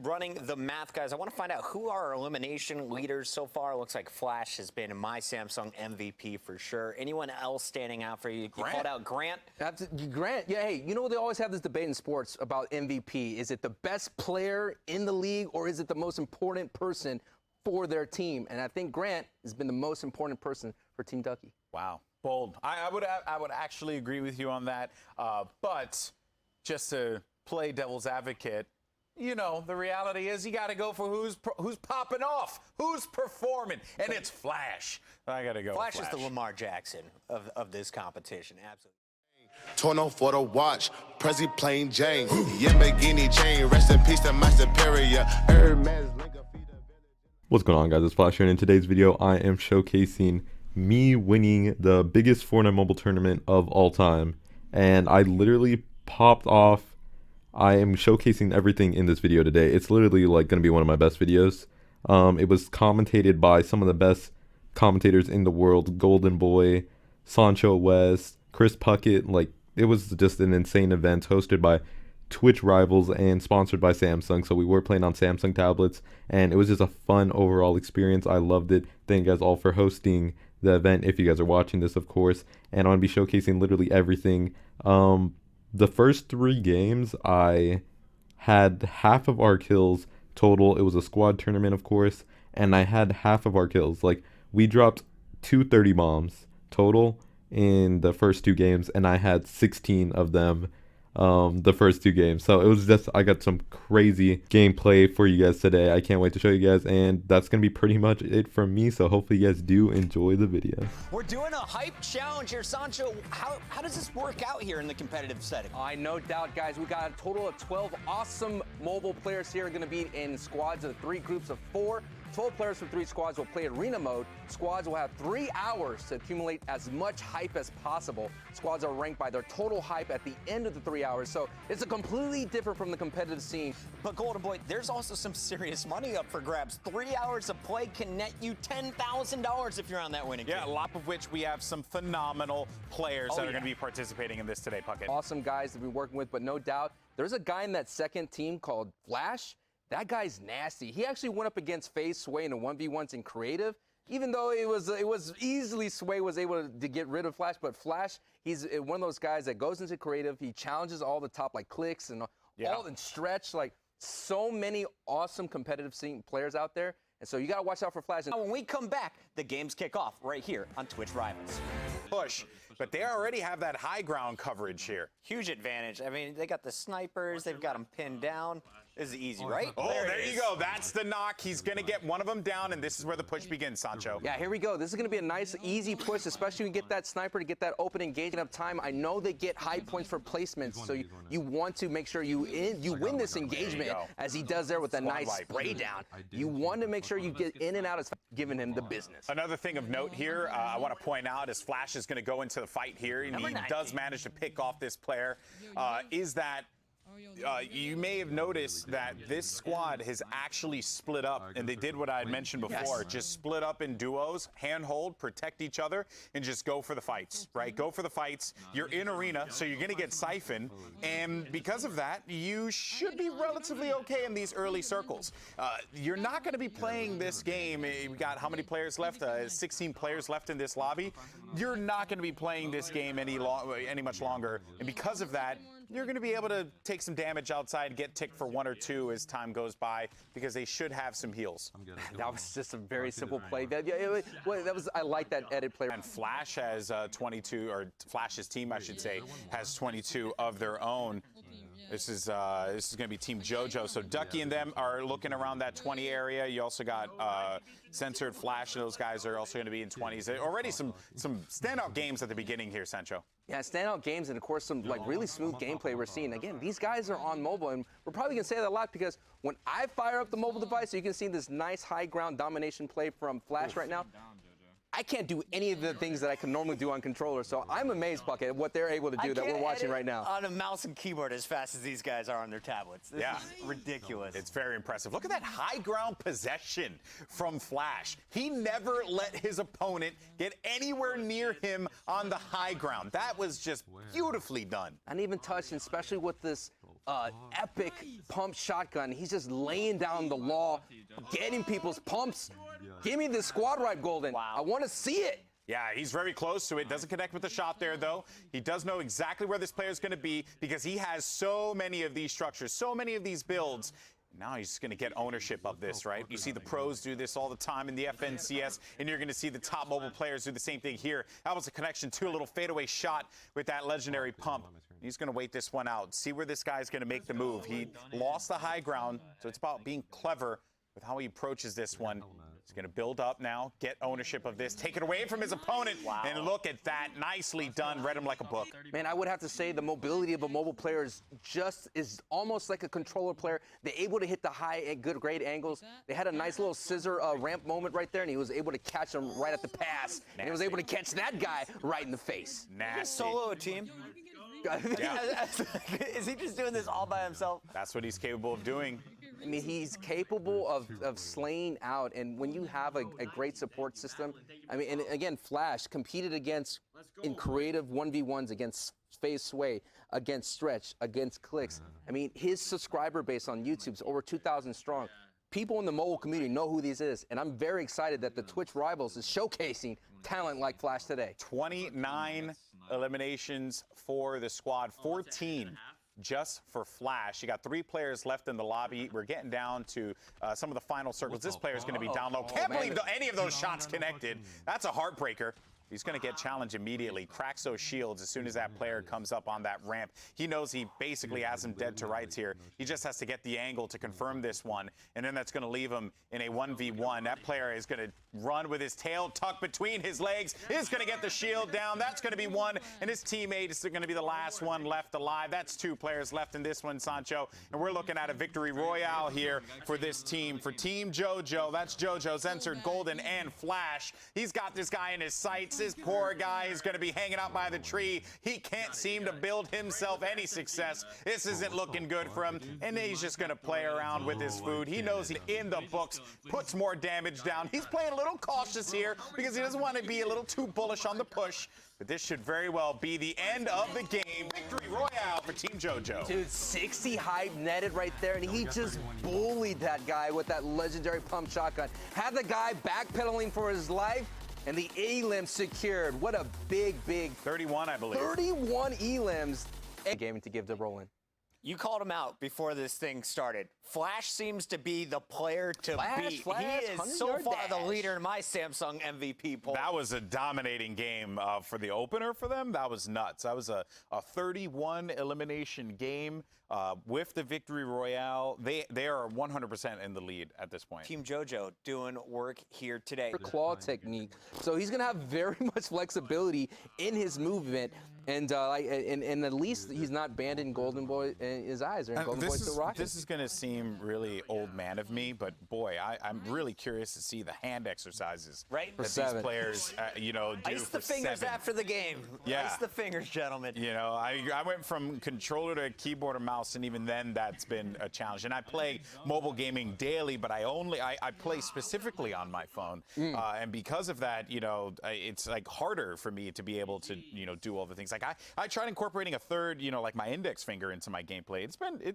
running the math, guys. I want to find out who are our elimination leaders so far. Looks like Flash has been my Samsung MVP for sure. Anyone else standing out for you? You called out Grant. Grant, yeah, hey, you know they always have this debate in sports about MVP. Is it the best player in the league or is it the most important person for their team? And I think Grant has been the most important person for Team Ducky. Wow, bold. I would actually agree with you on that. But just to play devil's advocate, you know, the reality is you got to go for who's popping off, who's performing, and it's Flash. I got to go Flash with is the Lamar Jackson of this competition, absolutely. Torn for the watch, Prezi plain Jane, Yamagini chain, rest in peace to my superior. What's going on, guys? It's Flash here, and in today's video I am showcasing me winning the biggest Fortnite mobile tournament of all time, and I literally popped off. I am showcasing everything in this video today. It's literally like going to be one of my best videos. It was commentated by some of the best commentators in the world: Golden Boy, Sancho West, Chris Puckett. Like, it was just an insane event hosted by Twitch rivals and sponsored by Samsung. So we were playing on Samsung tablets, and it was just a fun overall experience. I loved it. Thank you guys all for hosting the event, if you guys are watching this, of course. And I'm going to be showcasing literally everything. The first 3 games, I had half of our kills total. It was a squad tournament, of course, and I had half of our kills. Like, we dropped 230 bombs total in the first 2 games, and I had 16 of them the first 2 games. So it was just, I got some crazy gameplay for you guys today. I can't wait to show you guys, and that's gonna be pretty much it from me. So hopefully you guys do enjoy the video. We're doing a hype challenge here, Sancho. How does this work out here in the competitive setting? No doubt, guys. We got a total of 12 awesome mobile players here. Going to be in squads of 3 groups of 4. 12 players from 3 squads will play arena mode. Squads will have 3 hours to accumulate as much hype as possible. Squads are ranked by their total hype at the end of the 3 hours, so it's a completely different from the competitive scene. But Golden Boy, there's also some serious money up for grabs. 3 hours of play can net you $10,000 if you're on that winning team. Yeah, a lot of which we have some phenomenal players that are going to be participating in this today, Puckett. Awesome guys to be working with, but no doubt, there's a guy in that second team called Flash. That guy's nasty. He actually went up against FaZe Sway in a 1v1s in creative, even though it was easily Sway was able to get rid of Flash. But Flash, he's one of those guys that goes into creative. He challenges all the top, like Clicks and all and Stretch. Like, so many awesome competitive scene players out there. And so you got to watch out for Flash. When we come back, the games kick off right here on Twitch Rivals. Push, but they already have that high ground coverage here. Huge advantage. I mean, they got the snipers. They've got them pinned down. This is easy, right? Oh, there you go. That's the knock. He's going to get one of them down, and this is where the push begins, Sancho. Yeah, here we go. This is going to be a nice, easy push, especially when you get that sniper to get that open engagement of time. I know they get high points for placements, so you want to make sure you win this engagement, as he does there with a nice spray down. You want to make sure you get in and out as giving him the business. Another thing of note here, I want to point out, as Flash is going to go into the fight here, and he does manage to pick off this player, is that you may have noticed that this squad has actually split up, and they did what I had mentioned before. Just split up in duos, handhold, protect each other, and just go for the fights, right? Go for the fights. You're in arena, so you're going to get siphoned, and because of that, you should be relatively okay in these early circles. You're not going to be playing this game. We got how many players left? 16 players left in this lobby. You're not going to be playing this game any much longer, and because of that, you're going to be able to take some damage outside, get ticked for 1 or 2 as time goes by, because they should have some heals. That was just a very simple play. I like that edit play. And Flash has 22, or Flash's team, I should say, has 22 of their own. This is going to be Team JoJo. So Ducky and them are looking around that 20 area. You also got Censored, Flash, and those guys are also going to be in 20s. Already some standout games at the beginning here, Sancho. Yeah, standout games, and of course some really smooth gameplay we're seeing. Again, these guys are on mobile, and we're probably gonna say that a lot because when I fire up the mobile device, you can see this nice high ground domination play from Flash right now. I can't do any of the things that I can normally do on controller, so I'm amazed, Bucket, at what they're able to do that we're watching right now. On a mouse and keyboard as fast as these guys are on their tablets. This is ridiculous. It's very impressive. Look at that high ground possession from Flash. He never let his opponent get anywhere near him on the high ground. That was just beautifully done. Uneven touch, and especially with this epic pump shotgun. He's just laying down the law, getting people's pumps. Give me the squad right, Golden. Wow. I want to see it. Yeah, he's very close to it. Doesn't connect with the shot there, though. He does know exactly where this player is going to be because he has so many of these structures, so many of these builds. Now he's just going to get ownership of this, right? You see the pros do this all the time in the FNCS, and you're going to see the top mobile players do the same thing here. That was a connection to a little fadeaway shot with that legendary pump. He's going to wait this one out, see where this guy's going to make the move. He lost the high ground, so it's about being clever with how he approaches this one. He's going to build up now, get ownership of this, take it away from his opponent, and look at that. Nicely done. Read him like a book. Man, I would have to say the mobility of a mobile player is almost like a controller player. They're able to hit the high and good grade angles. They had a nice little scissor ramp moment right there, and he was able to catch him right at the pass. And he was able to catch that guy right in the face. Nasty. Solo a team. Is he just doing this all by himself? That's what he's capable of doing. I mean, he's capable of slaying out, and when you have a great support system, I mean, and again, Flash competed in creative 1v1s against Phase Sway, against Stretch, against Clicks. I mean, his subscriber base on YouTube is over 2,000 strong. People in the mobile community know who this is, and I'm very excited that the Twitch Rivals is showcasing talent like Flash today. 29 eliminations for the squad, 14 just for Flash. You got 3 players left in the lobby. We're getting down to some of the final circles. This player is going to be down low. Can't believe any of those shots connected. That's a heartbreaker. He's going to get challenged immediately. Cracks those shields as soon as that player comes up on that ramp. He knows he basically has him dead to rights here. He just has to get the angle to confirm this one, and then that's going to leave him in a 1v1. That player is going to run with his tail tucked between his legs. He's going to get the shield down. That's going to be one, and his teammate is going to be the last one left alive. That's 2 players left in this one, Sancho, and we're looking at a victory royale here for this team. For Team JoJo, that's JoJo, Zensored, Golden, and Flash. He's got this guy in his sights. This poor guy is going to be hanging out by the tree. He can't seem to build himself any success. This isn't looking good for him, and he's just going to play around with his food. He knows he's in the books, puts more damage down. He's playing a little cautious here because he doesn't want to be a little too bullish on the push. But this should very well be the end of the game. Victory royale for Team JoJo. Dude, 60 hype netted right there, and he just bullied that guy with that legendary pump shotgun. Had the guy backpedaling for his life, and the elims secured. What a big 31, I believe. 31 elims. Gaming to give to Roland. You called him out before this thing started. Flash seems to be the player to beat. Flash, he is so 100-yard far the dash. leader in my Samsung MVP poll. That was a dominating game for the opener for them. That was nuts. That was a 31 elimination game with the victory royale. They are 100% in the lead at this point. Team JoJo doing work here today. Claw technique. So he's going to have very much flexibility in his movement. And at least he's not banding Golden Boy in his eyes, or Golden Boy still rocking. This is going to seem really old man of me, but boy, I'm really curious to see the hand exercises Right. that these players, do Ice for the fingers 7. after the game. Yeah. Ice the fingers, gentlemen. I went from controller to keyboard or mouse, and even then that's been a challenge. And I play mobile gaming daily, but I play specifically on my phone. And because of that, it's like harder for me to be able to, do all the things. Like I tried incorporating a third, like my index finger into my gameplay.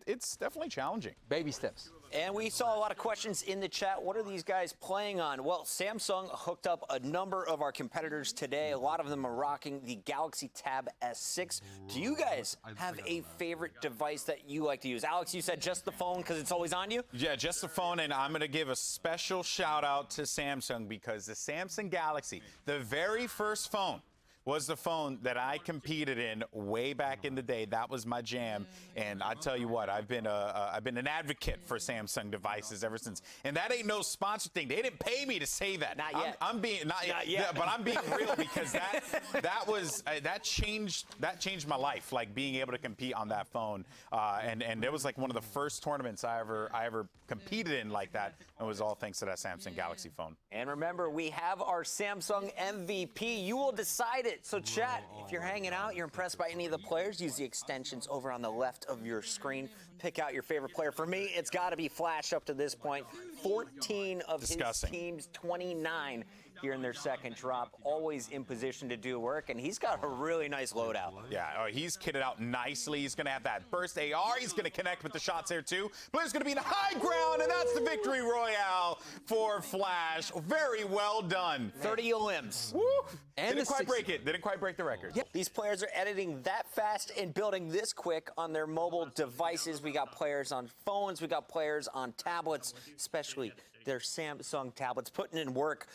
It's definitely challenging. Baby steps. And we saw a lot of questions in the chat. What are these guys playing on? Well, Samsung hooked up a number of our competitors today. A lot of them are rocking the Galaxy Tab S6. Do you guys have a favorite device that you like to use? Alex, you said just the phone because it's always on you? Yeah, just the phone, and I'm going to give a special shout out to Samsung because the Samsung Galaxy, the very first phone, was the phone that I competed in way back in the day. That was my jam, and I tell you what, I've been an advocate for Samsung devices ever since. And that ain't no sponsor thing. They didn't pay me to say that. Not yet. I'm being not yet. Yeah, but I'm being real because that changed my life. Like being able to compete on that phone, and it was like one of the first tournaments I ever competed in like that. It was all thanks to that Samsung Galaxy phone. And remember, we have our Samsung MVP. You will decide it it. So chat, if you're hanging out, you're impressed by any of the players, use the extensions over on the left of your screen. Pick out your favorite player. For me, it's got to be Flash up to this point. 14 of his team's 29 here in their second drop, always in position to do work, and he's got a really nice loadout. Yeah, he's kitted out nicely. He's going to have that burst AR. He's going to connect with the shots there, too. Player's going to be in high ground, and that's the victory royale for Flash. Very well done. 30 limbs. Woo! And didn't quite break it. Didn't quite break the record. Yep. These players are editing that fast and building this quick on their mobile devices. We got players on phones. We got players on tablets, especially their Samsung tablets, putting in work.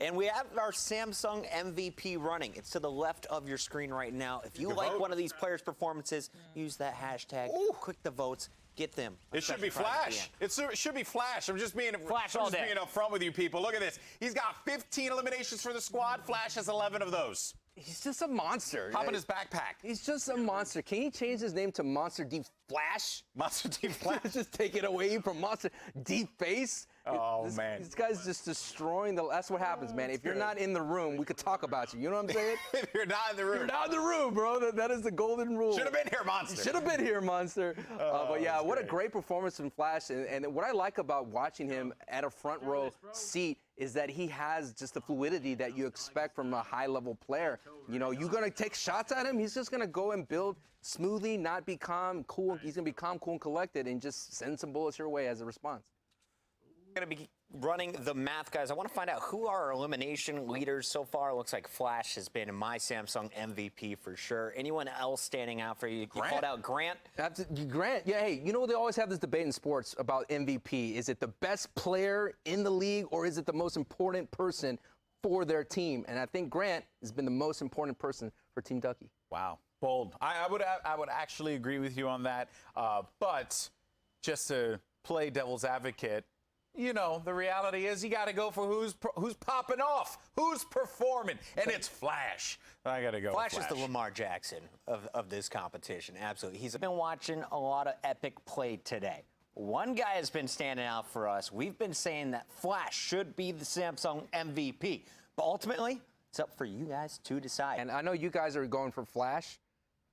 And we have our Samsung MVP running. It's to the left of your screen right now. If you like one of these players' performances, use that hashtag. Click the votes. Get them. It should be Flash. It should be Flash. I'm just being Flash all day. being upfront with you people. Look at this. He's got 15 eliminations for the squad. Flash has 11 of those. He's just a monster. Hop in his backpack. He's just a monster. Can he change his name to Monster Deep Flash? Monster Deep Flash. Just take it away from Monster Deep Face. Oh, man. This guy's just destroying the... That's what happens, man. If you're not in the room, we could talk about you. You know what I'm saying? If you're not in the room. You're not in the room, bro. That is the golden rule. Should have been here, Monster. Should have been here, Monster. But yeah, what a great performance from Flash. And what I like about watching him at a front row seat is that he has just the fluidity that you expect from a high-level player. You know, you're going to take shots at him, he's just going to go and build smoothly, not be calm, cool. He's going to be calm, cool, and collected and just send some bullets your way as a response. Going to be running the math, guys. I want to find out who are our elimination leaders so far. It looks like Flash has been my Samsung MVP for sure. Anyone else standing out for you? You called out Grant. Grant, yeah, hey, you know, they always have this debate in sports about MVP. Is it the best player in the league or is it the most important person for their team? And I think Grant has been the most important person for Team Ducky. Wow. Bold. I would actually agree with you on that. But just to play devil's advocate, you know, the reality is you got to go for who's popping off, who's performing, and it's Flash. I got to go Flash with Flash. is the Lamar Jackson of this competition, absolutely. He's been watching a lot of epic play today. One guy has been standing out for us. We've been saying that Flash should be the Samsung MVP, but ultimately, it's up for you guys to decide. And I know you guys are going for Flash,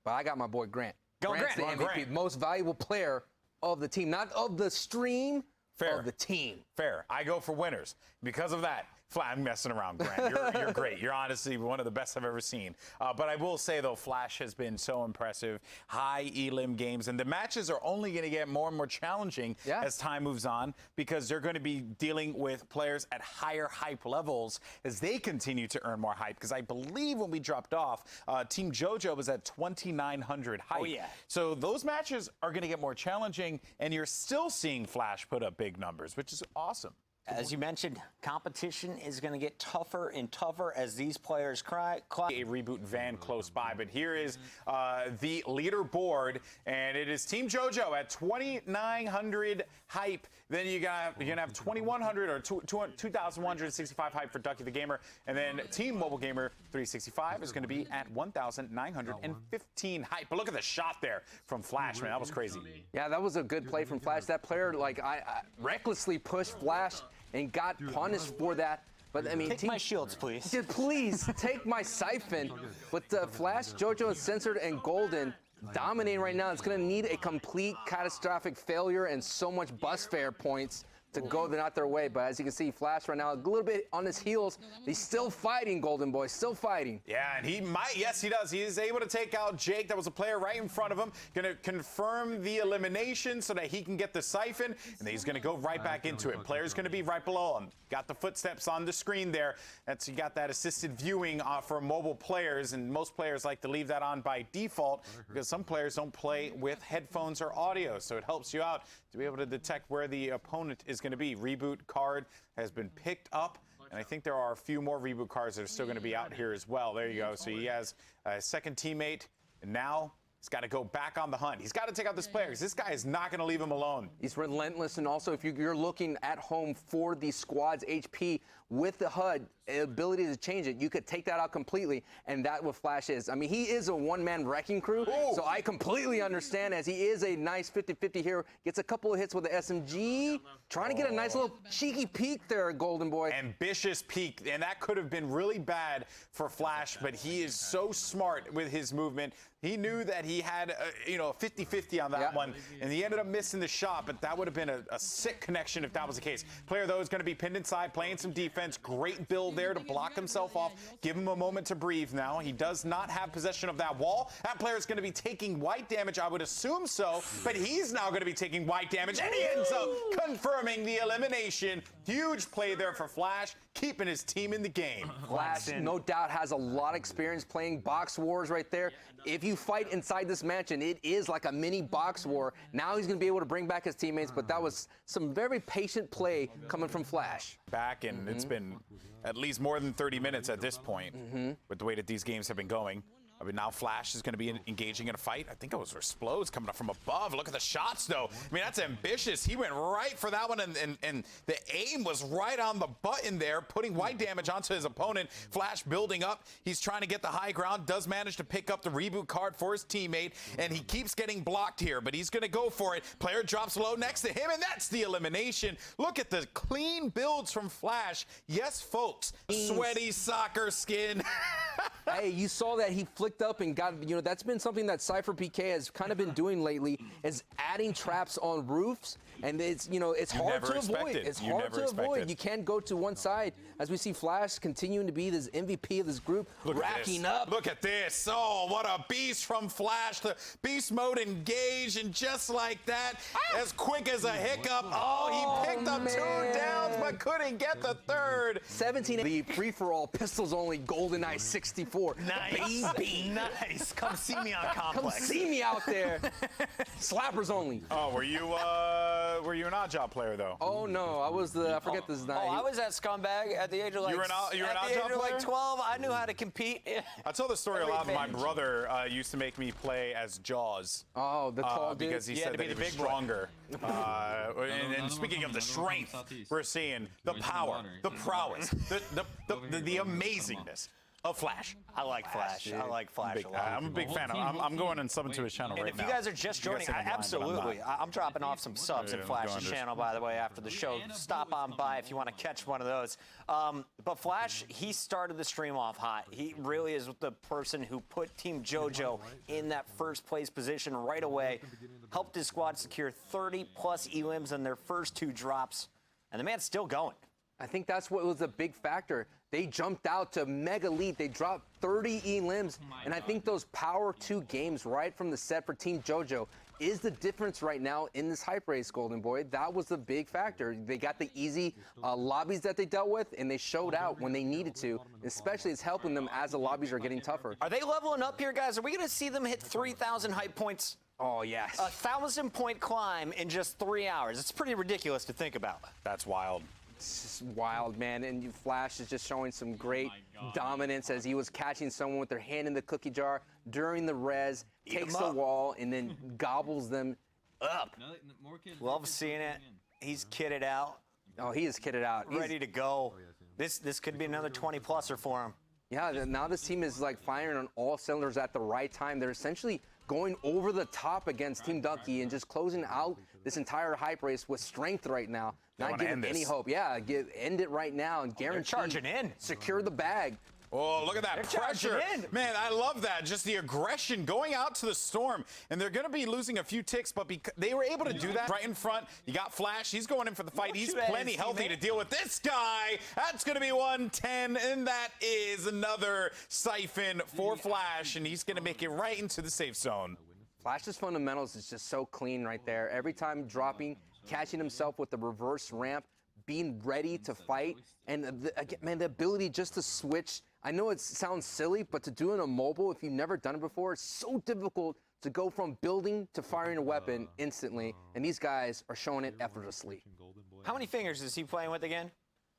but I got my boy Grant. Grant's the MVP, most valuable player of the team, not of the stream. Fair. Of the team. Fair. I go for winners. Because of that, I'm messing around, Grant. You're great. You're honestly one of the best I've ever seen. But I will say, though, Flash has been so impressive. High elim games. And the matches are only going to get more and more challenging as time moves on because they're going to be dealing with players at higher hype levels as they continue to earn more hype. Because I believe when we dropped off, Team JoJo was at 2,900 hype. Oh, yeah. So those matches are going to get more challenging, and you're still seeing Flash put up big numbers, which is awesome. As you mentioned, competition is going to get tougher and tougher as these players climb. A reboot van close by, but here is the leaderboard, and it is Team JoJo at 2,900 hype. Then you're gonna have 2,100 or 2,165 hype for Ducky the Gamer, and then Team Mobile Gamer 365 is going to be at 1,915 hype. But look at the shot there from Flash, man, that was crazy. Yeah, that was a good play from Flash. That player, like, I recklessly pushed Flash and got punished for that. But I mean, take my shields, please. Please take my siphon. But Flash, JoJo, Censored, and Golden dominating right now. It's going to need a complete catastrophic failure and so much bus fare points to go not their way. But as you can see, Flash right now a little bit on his heels. He's still fighting, Golden Boy, still fighting. Yeah, and he might, yes, he does. He is able to take out Jake. That was a player right in front of him. Going to confirm the elimination so that he can get the siphon, and then he's going to go right back into it. Player's going to be right below him. Got the footsteps on the screen there. You got that assisted viewing for mobile players, and most players like to leave that on by default because some players don't play with headphones or audio, so it helps you out to be able to detect where the opponent is going to be. Reboot card has been picked up, and I think there are a few more reboot cards that are still going to be out here as well. There you go. So he has a second teammate, and now He's got to go back on the hunt. He's got to take out this player because this guy is not going to leave him alone. He's relentless, and also if you're looking at home for the squad's HP with the HUD ability to change it, you could take that out completely, and that's what Flash is. I mean, he is a one-man wrecking crew, so I completely understand as he is a nice 50-50 here, gets a couple of hits with the SMG, trying to get a nice little cheeky peek there, Golden Boy. Ambitious peek, and that could have been really bad for Flash, but he is so smart with his movement. He knew that he had a 50-50 on that one, and he ended up missing the shot, but that would have been a sick connection if that was the case. Player, though, is going to be pinned inside, playing some defense. Great build there to block himself off, give him a moment to breathe now. He does not have possession of that wall. That player is going to be taking white damage, I would assume so, but he's now going to be taking white damage, and he ends up confirming the elimination. Huge play there for Flash, keeping his team in the game. Flash, no doubt, has a lot of experience playing box wars right there. If you fight inside this mansion, it is like a mini box war. Now he's going to be able to bring back his teammates, but that was some very patient play coming from Flash. Back, and it's been at least more than 30 minutes at this point with the way that these games have been going. I mean, now Flash is going to be engaging in a fight. I think it was Explodes coming up from above. Look at the shots, though. I mean, that's ambitious. He went right for that one, and the aim was right on the button there, putting white damage onto his opponent. Flash building up. He's trying to get the high ground, does manage to pick up the reboot card for his teammate, and he keeps getting blocked here, but he's going to go for it. Player drops low next to him, and that's the elimination. Look at the clean builds from Flash. Yes, folks, sweaty soccer skin. Hey, you saw that he flicked up and got, that's been something that Cypher PK has kind of been doing lately, is adding traps on roofs, and it's, it's hard to avoid. It's hard to avoid. You can't go to one side, as we see Flash continuing to be this MVP of this group, racking up. Look at this. Oh, what a beast from Flash. The beast mode engaged, and just like that, as quick as a hiccup, he picked up 2 downs, but couldn't get the third. 17, the free-for-all pistols only GoldenEye 64. Nice. Baby. Nice. Come see me on Complex. Come see me out there. Slappers only. Oh, were you an odd job player, though? Oh, no. I was I forget this night. Oh, I was that scumbag at the age of like, you were an odd job player? Like 12. I knew how to compete. I tell this story a lot. My brother used to make me play as Jaws. Oh, the tall dude. Because he said that he was stronger. And speaking of the strength, we're seeing the power, the prowess, the amazingness of Flash. I like Flash. I like Flash a lot. I'm a big fan. I'm going and subbing to his channel right now. And if you guys are just joining, absolutely. I'm dropping off some subs in Flash's channel, by the way, after the show. Stop on by if you want to catch one of those. But Flash, he started the stream off hot. He really is the person who put Team JoJo in that first place position right away. Helped his squad secure 30-plus elims in their first 2 drops. And the man's still going. I think that's what was a big factor. They jumped out to mega lead. They dropped 30 elims, and I think those power 2 games right from the set for Team JoJo is the difference right now in this hype race, Golden Boy. That was the big factor. They got the easy lobbies that they dealt with, and they showed out when they needed to. Especially, it's helping them as the lobbies are getting tougher. Are they leveling up here, guys? Are we going to see them hit 3,000 hype points? Oh, yes. A 1,000-point climb in just 3 hours. It's pretty ridiculous to think about. That's wild. It's just wild, man. And Flash is just showing some great dominance as he was catching someone with their hand in the cookie jar during the res, takes the wall, and then gobbles them up. Love seeing it. He's kitted out. Oh, he is kitted out. Ready to go. This could be another 20-pluser for him. Yeah, now this team is like firing on all cylinders at the right time. They're essentially going over the top against Team Ducky and just closing out this entire hype race with strength right now. Not giving any hope. Yeah, end it right now and guarantee. They're charging in. Secure the bag. Oh, look at that pressure. Man, I love that. Just the aggression going out to the storm. And they're going to be losing a few ticks, but they were able to do that right in front. You got Flash. He's going in for the fight. He's plenty healthy to deal with this guy. That's going to be 110, and that is another siphon for Flash, and he's going to make it right into the safe zone. Flash's fundamentals is just so clean right there. Every time dropping, catching himself with the reverse ramp, being ready to fight, and the ability just to switch. I know it sounds silly, but to do it on mobile, if you've never done it before, it's so difficult to go from building to firing a weapon instantly, and these guys are showing it effortlessly. How many fingers is he playing with again?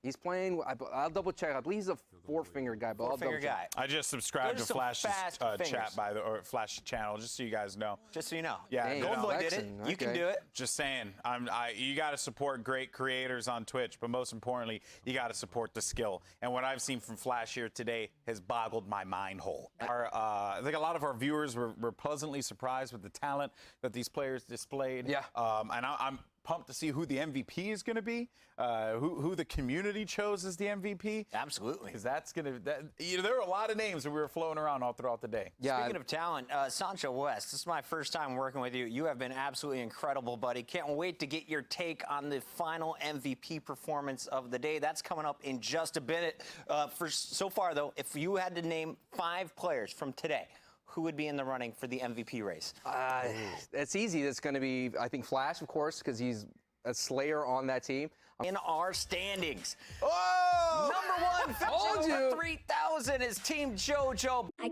He's playing. I'll double check. I believe he's a four-finger guy, but I'll double Four-finger check. guy. I just subscribed There's to some Flash's fast chat fingers. or Flash's channel, just so you guys know. Just so you know. Yeah, Dang, Golden Boy did it. flexing, You can okay. do it. Just saying, you got to support great creators on Twitch, but most importantly, you got to support the skill. And what I've seen from Flash here today has boggled my mind whole. I think a lot of our viewers were pleasantly surprised with the talent that these players displayed. Yeah. And I'm pumped to see who the MVP is going to be, who the community chose as the MVP. Absolutely. Because that's going to, there were a lot of names that we were flowing around all throughout the day. Yeah. Speaking of talent, Sancho West, this is my first time working with you. You have been absolutely incredible, buddy. Can't wait to get your take on the final MVP performance of the day. That's coming up in just a bit. So far, though, if you had to name 5 players from today, who would be in the running for the MVP race? It's easy. It's going to be, I think, Flash, of course, because he's a slayer on that team. In our standings. Oh! Number 1, Told finishing you. over 3,000 is Team JoJo. I